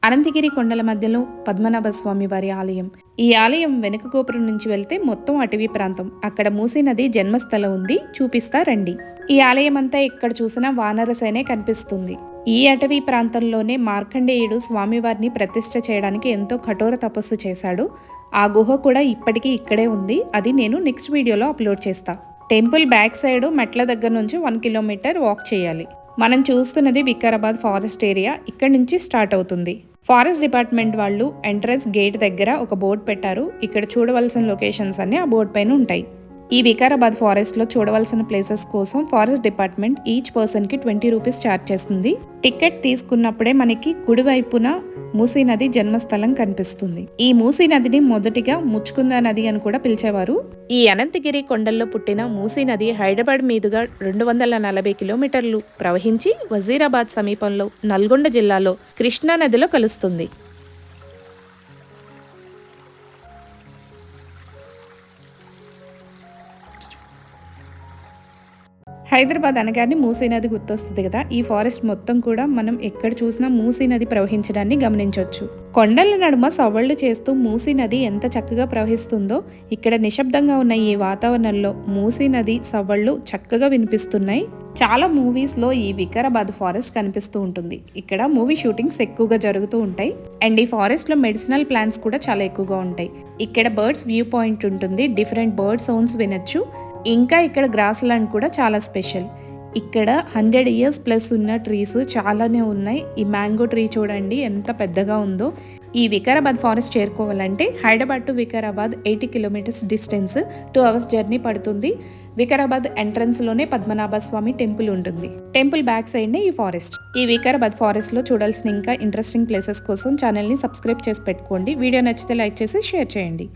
అనంతగిరి కొండల మధ్యలో పద్మనాభ స్వామి వారి ఆలయం. ఈ ఆలయం వెనుక గోపురం నుంచి వెళ్తే మొత్తం అటవీ ప్రాంతం. అక్కడ మూసీ నది జన్మస్థలం ఉంది, చూపిస్తా రండి. ఈ ఆలయం అంతా ఎక్కడ చూసినా వానరసేనే కనిపిస్తుంది. ఈ అటవీ ప్రాంతంలోనే మార్కండేయుడు స్వామివారిని ప్రతిష్ఠ చేయడానికి ఎంతో కఠోర తపస్సు చేశాడు. ఆ గుహ కూడా ఇప్పటికీ ఇక్కడే ఉంది. అది నేను నెక్స్ట్ వీడియోలో అప్లోడ్ చేస్తా. టెంపుల్ బ్యాక్ సైడ్ మెట్ల దగ్గర నుంచి 1 కిలోమీటర్ వాక్ చేయాలి. మనం చూస్తున్నది వికారాబాద్ ఫారెస్ట్ ఏరియా. ఇక్కడ నుంచి స్టార్ట్ అవుతుంది. ఫారెస్ట్ డిపార్ట్మెంట్ వాళ్ళు ఎంట్రన్స్ గేట్ దగ్గర ఒక బోర్డు పెట్టారు. ఇక్కడ చూడవలసిన లొకేషన్స్ అన్ని ఆ బోర్డు పైన ఉంటాయి. ఈ వికారాబాద్ ఫారెస్ట్ లో చూడవలసిన ప్లేసెస్ కోసం ఫారెస్ట్ డిపార్ట్మెంట్ ఈచ్ పర్సన్ కి 20 రూపీస్ ఛార్జ్ చేస్తుంది. టికెట్ తీసుకున్నప్పుడే మనకి కుడివైపున మూసీ నది జన్మస్థలం కనిపిస్తుంది. ఈ మూసీ నదిని మొదటిగా ముచ్చుకుంద నది అని కూడా పిలిచేవారు. ఈ అనంతగిరి కొండల్లో పుట్టిన మూసీ నది హైదరాబాద్ మీదుగా 240 కిలోమీటర్లు ప్రవహించి వజీరాబాద్ సమీపంలో నల్గొండ జిల్లాలో కృష్ణా నదిలో కలుస్తుంది. హైదరాబాద్ అనగానే మూసీ నది గుర్తొస్తుంది కదా. ఈ ఫారెస్ట్ మొత్తం కూడా మనం ఎక్కడ చూసినా మూసీ నది ప్రవహించడాన్ని గమనించవచ్చు. కొండల నడుమ సవళ్లు చేస్తూ మూసీ నది ఎంత చక్కగా ప్రవహిస్తుందో ఇక్కడ నిశ్శబ్దంగా ఉన్న ఈ వాతావరణంలో మూసీ నది సవళ్లు చక్కగా వినిపిస్తున్నాయి. చాలా మూవీస్ లో ఈ వికారాబాద్ ఫారెస్ట్ కనిపిస్తూ ఉంటుంది. ఇక్కడ మూవీ షూటింగ్స్ ఎక్కువగా జరుగుతూ ఉంటాయి. అండ్ ఈ ఫారెస్ట్ లో మెడిసినల్ ప్లాంట్స్ కూడా చాలా ఎక్కువగా ఉంటాయి. ఇక్కడ బర్డ్స్ వ్యూ పాయింట్ ఉంటుంది. డిఫరెంట్ బర్డ్ సౌండ్స్ వినొచ్చు. ఇంకా ఇక్కడ గ్రాస్ ల్యాండ్ కూడా చాలా స్పెషల్. ఇక్కడ 100 years ప్లస్ ఉన్న ట్రీస్ చాలానే ఉన్నాయి. ఈ మ్యాంగో ట్రీ చూడండి ఎంత పెద్దగా ఉందో. ఈ వికారాబాద్ ఫారెస్ట్ చేరుకోవాలంటే Hyderabad to Vikarabad 80 kilometres distance, 2 hours journey పడుతుంది. వికారాబాద్ ఎంట్రన్స్ లోనే పద్మనాభ స్వామి టెంపుల్ ఉంటుంది. టెంపుల్ బ్యాక్ సైడ్ నే ఈ ఫారెస్ట్. ఈ వికారాబాద్ ఫారెస్ట్ లో చూడాల్సిన ఇంకా ఇంట్రెస్టింగ్ ప్లేసెస్ కోసం ఛానల్ ని సబ్స్క్రైబ్ చేసి పెట్టుకోండి. వీడియో నచ్చితే లైక్ చేసి షేర్ చేయండి.